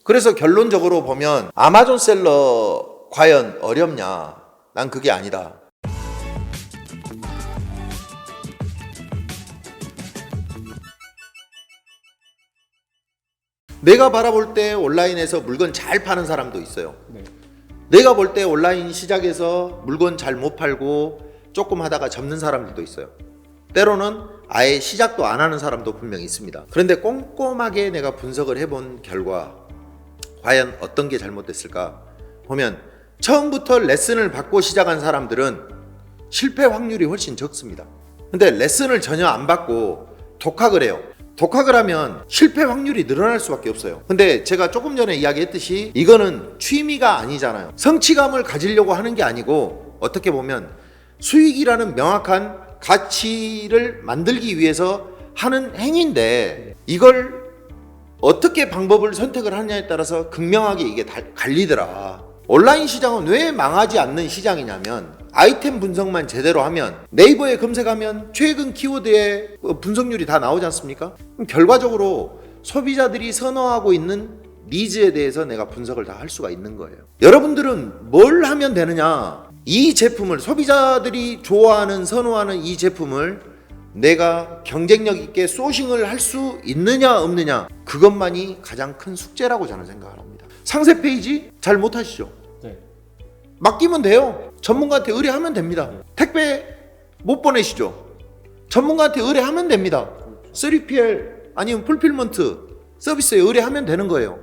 그래서 결론적으로 보면 아마존 셀러 과연 어렵냐? 난 그게 아니다. 내가 바라볼 때 온라인에서 물건 잘 파는 사람도 있어요. 네. 내가 볼 때 온라인 시작해서 물건 잘 못 팔고 조금 하다가 접는 사람들도 있어요. 때로는 아예 시작도 안 하는 사람도 분명히 있습니다. 그런데 꼼꼼하게 내가 분석을 해본 결과 과연 어떤 게 잘못됐을까 보면 처음부터 레슨을 받고 시작한 사람들은 실패 확률이 훨씬 적습니다. 근데 레슨을 전혀 안 받고 독학을 해요. 독학을 하면 실패 확률이 늘어날 수밖에 없어요. 근데 제가 조금 전에 이야기했듯이 이거는 취미가 아니잖아요. 성취감을 가지려고 하는 게 아니고 어떻게 보면 수익이라는 명확한 가치를 만들기 위해서 하는 행위인데 이걸 어떻게 방법을 선택을 하느냐에 따라서 극명하게 이게 갈리더라. 온라인 시장은 왜 망하지 않는 시장이냐면 아이템 분석만 제대로 하면 네이버에 검색하면 최근 키워드의 분석률이 다 나오지 않습니까? 그럼 결과적으로 소비자들이 선호하고 있는 니즈에 대해서 내가 분석을 다 할 수가 있는 거예요. 여러분들은 뭘 하면 되느냐? 이 제품을 소비자들이 좋아하는 선호하는 이 제품을 내가 경쟁력 있게 소싱을 할 수 있느냐 없느냐 그것만이 가장 큰 숙제라고 저는 생각을 합니다. 상세 페이지 잘 못하시죠? 네. 맡기면 돼요. 전문가한테 의뢰하면 됩니다. 택배 못 보내시죠? 전문가한테 의뢰하면 됩니다. 3PL 아니면 풀필먼트 서비스에 의뢰하면 되는 거예요.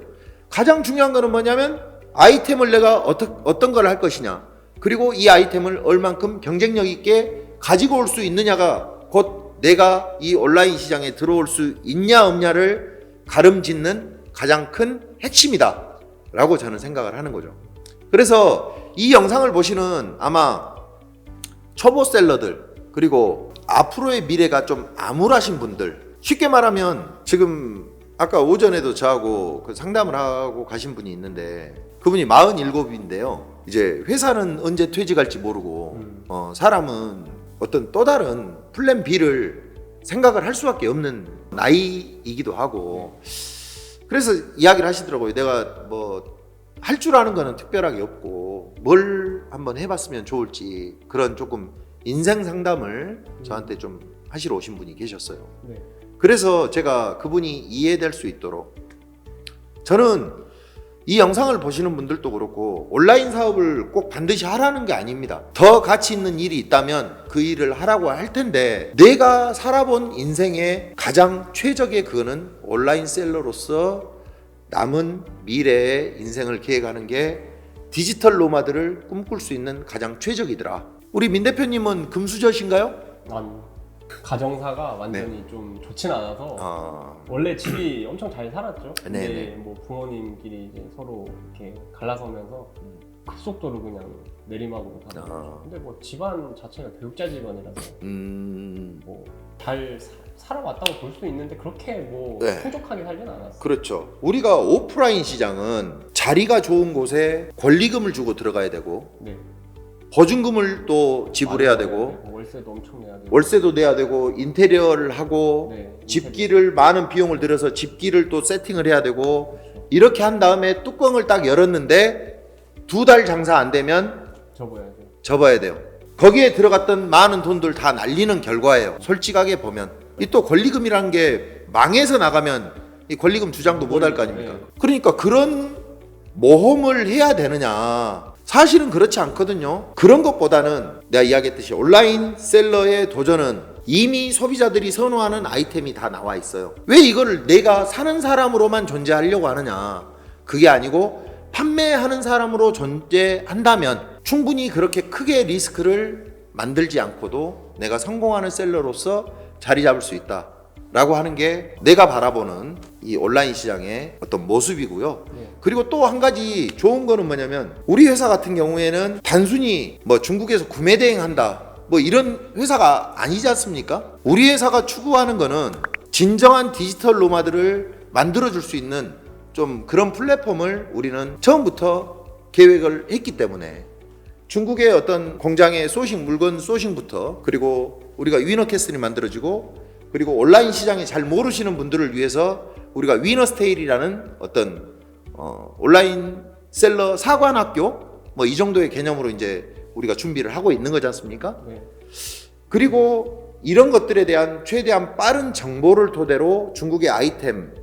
가장 중요한 거는 뭐냐면 아이템을 내가 어떤 걸 할 것이냐 그리고 이 아이템을 얼만큼 경쟁력 있게 가지고 올 수 있느냐가 곧 내가 이 온라인 시장에 들어올 수 있냐 없냐를 가름짓는 가장 큰 핵심이다 라고 저는 생각을 하는 거죠. 그래서 이 영상을 보시는 아마 초보 셀러들 그리고 앞으로의 미래가 좀 암울하신 분들 쉽게 말하면 지금 아까 오전에도 저하고 그 상담을 하고 가신 분이 있는데 그분이 47인데요 이제 회사는 언제 퇴직할지 모르고 사람은 어떤 또 다른 플랜 B를 생각을 할 수밖에 없는 나이이기도 하고 그래서 이야기를 하시더라고요. 내가 뭐 할 줄 아는 거는 특별하게 없고 뭘 한번 해봤으면 좋을지 그런 조금 인생 상담을 저한테 좀 하시러 오신 분이 계셨어요. 네. 그래서 제가 그분이 이해될 수 있도록 저는 이 영상을 보시는 분들도 그렇고 온라인 사업을 꼭 반드시 하라는 게 아닙니다. 더 가치 있는 일이 있다면 그 일을 하라고 할 텐데 내가 살아본 인생의 가장 최적의 그거는 온라인 셀러로서 남은 미래의 인생을 계획하는 게 디지털 노마드를 꿈꿀 수 있는 가장 최적이더라. 우리 민 대표님은 금수저신가요? 가정사가 완전히 좀 좋진 않아서 원래 집이 엄청 잘 살았죠. 근데 네네. 뭐 부모님끼리 이제 서로 이렇게 갈라서면서 급속도로 그냥 내리막으로 가는. 근데 뭐 집안 자체가 교육자 집안이라서 뭐 잘 살아왔다고 볼 수 있는데 그렇게 뭐 네. 풍족하게 살진 않았어요. 그렇죠. 우리가 오프라인 시장은 자리가 좋은 곳에 권리금을 주고 들어가야 되고 네. 보증금을 또 지불해야 되고 월세도 엄청 내야 되고 월세도 내야 되고 인테리어를 하고 네, 집기를 많은 비용을 들여서 집기를 또 세팅을 해야 되고 그렇죠. 이렇게 한 다음에 뚜껑을 딱 열었는데 2달 장사 안 되면 접어야죠. 접어야 돼요. 거기에 들어갔던 많은 돈들 다 날리는 결과예요. 솔직하게 보면 이 또 권리금이라는 게 망해서 나가면 이 권리금 주장도 못 할 거 아닙니까? 네. 그러니까 그런 모험을 해야 되느냐? 사실은 그렇지 않거든요. 그런 것보다는 내가 이야기했듯이 온라인 셀러의 도전은 이미 소비자들이 선호하는 아이템이 다 나와 있어요. 왜 이거를 내가 사는 사람으로만 존재하려고 하느냐? 그게 아니고 판매하는 사람으로 존재한다면 충분히 그렇게 크게 리스크를 만들지 않고도 내가 성공하는 셀러로서 자리 잡을 수 있다 라고 하는 게 내가 바라보는 이 온라인 시장의 어떤 모습이고요. 그리고 또 한 가지 좋은 거는 뭐냐면 우리 회사 같은 경우에는 단순히 뭐 중국에서 구매 대행한다 뭐 이런 회사가 아니지 않습니까? 우리 회사가 추구하는 거는 진정한 디지털 노마드를 만들어줄 수 있는 좀 그런 플랫폼을 우리는 처음부터 계획을 했기 때문에 중국의 어떤 공장의 소싱, 물건 소싱부터 그리고 우리가 위너캐슬이 만들어지고 그리고 온라인 시장에 잘 모르시는 분들을 위해서 우리가 위너스테일이라는 어떤 온라인 셀러 사관학교 뭐 이 정도의 개념으로 이제 우리가 준비를 하고 있는 거지 않습니까? 네. 그리고 이런 것들에 대한 최대한 빠른 정보를 토대로 중국의 아이템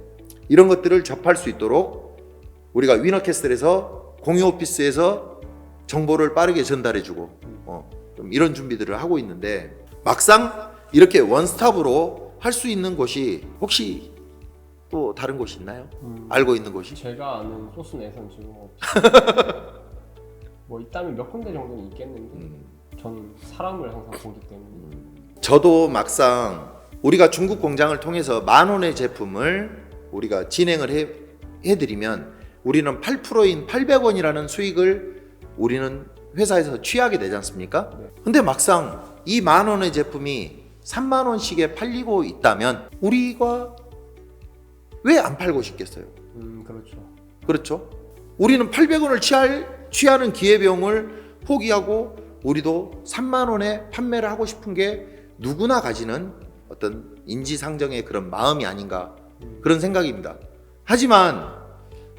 이런 것들을 접할 수 있도록 우리가 위너캐슬에서 공유 오피스에서 정보를 빠르게 전달해주고 좀 이런 준비들을 하고 있는데 막상 이렇게 원스톱으로 할 수 있는 곳이 혹시 또 다른 곳이 있나요? 알고 있는 곳이? 제가 아는 소스 내에서는 지금 없어요. 뭐 있다면 몇 군데 정도는 있겠는데 저는 사람을 항상 보기 때문에. 저도 막상 우리가 중국 공장을 통해서 10,000원의 제품을 우리가 진행을 해드리면 우리는 8%인 800원이라는 수익을 우리는 회사에서 취하게 되지 않습니까? 네. 근데 막상 이 10,000원의 제품이 30,000원씩에 팔리고 있다면 우리가 왜 안 팔고 싶겠어요? 그렇죠. 그렇죠? 우리는 800원을 취하는 기회비용을 포기하고 우리도 30,000원에 판매를 하고 싶은 게 누구나 가지는 어떤 인지상정의 그런 마음이 아닌가 그런 생각입니다. 하지만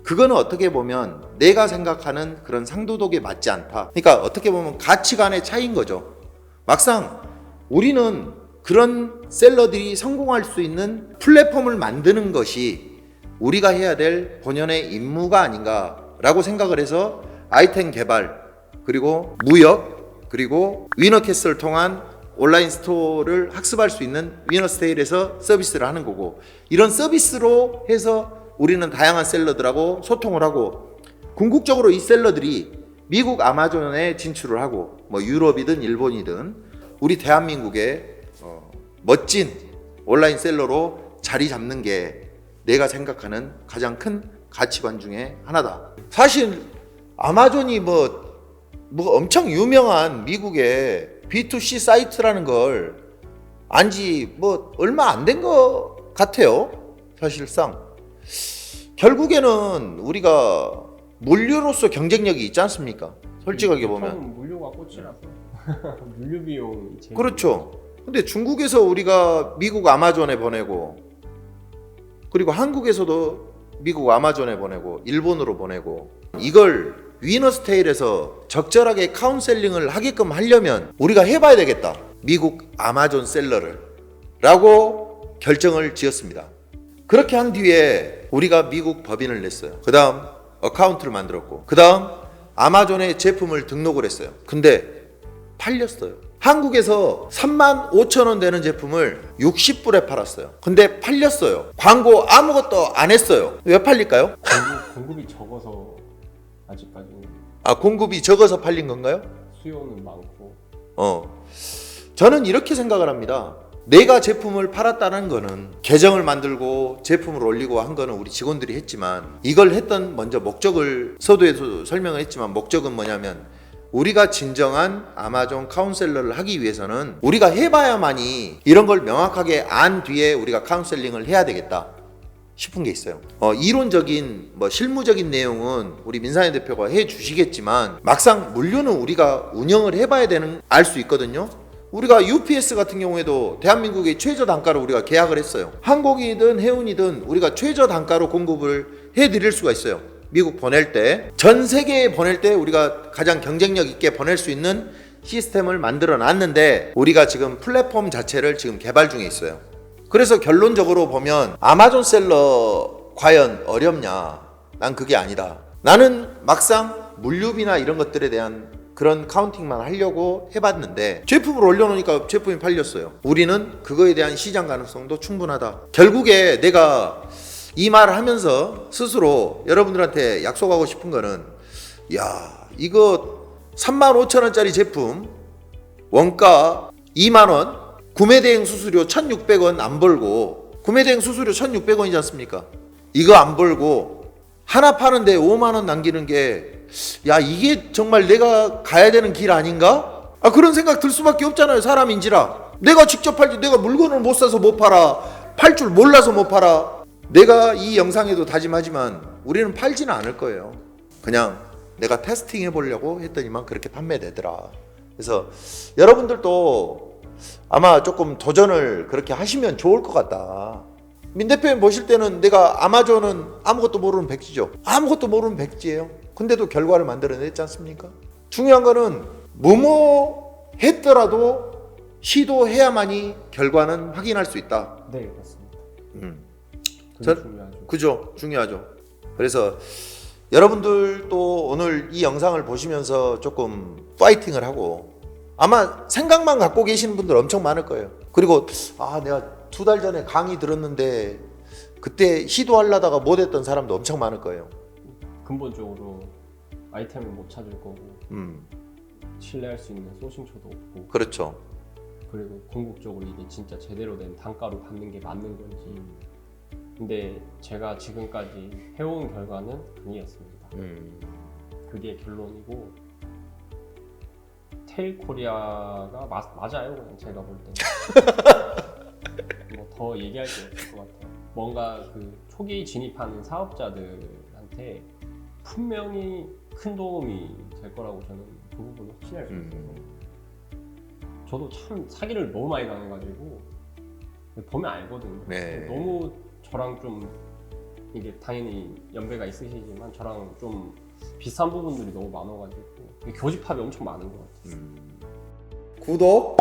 그거는 어떻게 보면 내가 생각하는 그런 상도덕에 맞지 않다. 그러니까 어떻게 보면 가치관의 차이인 거죠. 막상 우리는 그런 셀러들이 성공할 수 있는 플랫폼을 만드는 것이 우리가 해야 될 본연의 임무가 아닌가라고 생각을 해서 아이템 개발 그리고 무역 그리고 위너캐슬을 통한 온라인 스토어를 학습할 수 있는 위너스테일에서 서비스를 하는 거고 이런 서비스로 해서 우리는 다양한 셀러들하고 소통을 하고 궁극적으로 이 셀러들이 미국 아마존에 진출을 하고 뭐 유럽이든 일본이든 우리 대한민국의 멋진 온라인 셀러로 자리 잡는 게 내가 생각하는 가장 큰 가치관 중에 하나다. 사실 아마존이 뭐 엄청 유명한 미국의 B2C 사이트라는 걸 안지 뭐 얼마 안 된 것 같아요. 사실상 결국에는 우리가 물류로서 경쟁력이 있지 않습니까? 솔직하게 보면 물류가 꽃이라서 물류 비용이 제일 그렇죠. 근데 중국에서 우리가 미국 아마존에 보내고 그리고 한국에서도 미국 아마존에 보내고 일본으로 보내고 이걸 위너스테일에서 적절하게 카운셀링을 하게끔 하려면 우리가 해봐야 되겠다. 미국 아마존 셀러를 라고 결정을 지었습니다. 그렇게 한 뒤에 우리가 미국 법인을 냈어요. 그 다음 어카운트를 만들었고 그 다음 아마존에 제품을 등록을 했어요. 근데 팔렸어요. 한국에서 35,000원 되는 제품을 60불에 팔았어요. 근데 팔렸어요. 광고 아무것도 안 했어요. 왜 팔릴까요? 공급이 적어서 아직까지는. 공급이 적어서 팔린 건가요? 수요는 많고. 저는 이렇게 생각을 합니다. 내가 제품을 팔았다는 거는 계정을 만들고 제품을 올리고 한 거는 우리 직원들이 했지만 이걸 했던 먼저 목적을 서두에서 설명을 했지만 목적은 뭐냐면 우리가 진정한 아마존 카운셀러를 하기 위해서는 우리가 해봐야만이 이런 걸 명확하게 안 뒤에 우리가 카운셀링을 해야 되겠다 싶은 게 있어요. 이론적인 실무적인 내용은 우리 민산희 대표가 해 주시겠지만 막상 물류는 우리가 운영을 해봐야 되는 알 수 있거든요. 우리가 UPS 같은 경우에도 대한민국의 최저 단가로 우리가 계약을 했어요. 항공이든 해운이든 우리가 최저 단가로 공급을 해드릴 수가 있어요. 미국 보낼 때, 전 세계에 보낼 때 우리가 가장 경쟁력 있게 보낼 수 있는 시스템을 만들어 놨는데 우리가 지금 플랫폼 자체를 지금 개발 중에 있어요. 그래서 결론적으로 보면 아마존 셀러 과연 어렵냐? 난 그게 아니다. 나는 막상 물류비나 이런 것들에 대한 그런 카운팅만 하려고 해봤는데 제품을 올려놓으니까 제품이 팔렸어요. 우리는 그거에 대한 시장 가능성도 충분하다. 결국에 내가 이 말을 하면서 스스로 여러분들한테 약속하고 싶은 거는 야 이거 35,000원짜리 제품 원가 2만원 구매대행 수수료 1,600원 안 벌고 구매대행 수수료 1,600원이지 않습니까? 이거 안 벌고 하나 파는데 5만원 남기는 게 야 이게 정말 내가 가야 되는 길 아닌가? 그런 생각 들 수밖에 없잖아요. 사람인지라 내가 직접 팔지 내가 물건을 못 사서 못 팔아 팔 줄 몰라서 못 팔아. 내가 이 영상에도 다짐하지만 우리는 팔지는 않을 거예요. 그냥 내가 테스팅 해보려고 했더니만 그렇게 판매되더라. 그래서 여러분들도 아마 조금 도전을 그렇게 하시면 좋을 것 같다. 민 대표님 보실 때는 내가 아마존은 아무것도 모르는 백지죠. 아무것도 모르는 백지예요. 근데도 결과를 만들어냈지 않습니까? 중요한 거는 뭐뭐 했더라도 시도해야만이 결과는 확인할 수 있다. 네, 맞습니다. 전- 중요하죠. 그죠? 중요하죠. 그래서 여러분들도 오늘 이 영상을 보시면서 조금 파이팅을 하고 아마 생각만 갖고 계시는 분들 엄청 많을 거예요. 그리고 내가 2달 전에 강의 들었는데 그때 시도하려다가 못했던 사람도 엄청 많을 거예요. 근본적으로 아이템을 못 찾을 거고 신뢰할 수 있는 소싱처도 없고 그렇죠. 그리고 궁극적으로 이게 진짜 제대로 된 단가로 받는 게 맞는 건지 근데 제가 지금까지 해온 결과는 아니었습니다. 그게 결론이고 테일 코리아가 맞아요. 그냥 제가 볼 때는 뭐 더 얘기할 게 없을 것 같아요. 뭔가 그 초기 진입하는 사업자들한테 분명히 큰 도움이 될 거라고 저는 그 부분을 확신할 수 있어요. 저도 참 사기를 너무 많이 당해가지고 보면 알거든요. 네. 너무 저랑 좀 이게 당연히 연배가 있으시지만 저랑 좀 비슷한 부분들이 너무 많아가지고 교집합이 엄청 많은 것 같아요. 구독,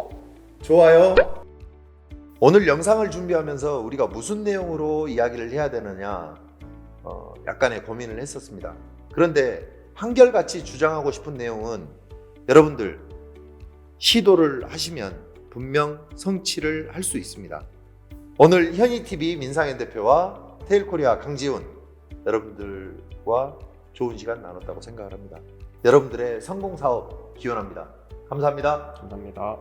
좋아요. 오늘 영상을 준비하면서 우리가 무슨 내용으로 이야기를 해야 되느냐 약간의 고민을 했었습니다. 그런데 한결같이 주장하고 싶은 내용은 여러분들 시도를 하시면 분명 성취를 할 수 있습니다. 오늘 현이TV 민상현 대표와 테일코리아 강지훈 여러분들과 좋은 시간 나눴다고 생각을 합니다. 여러분들의 성공 사업 기원합니다. 감사합니다. 감사합니다.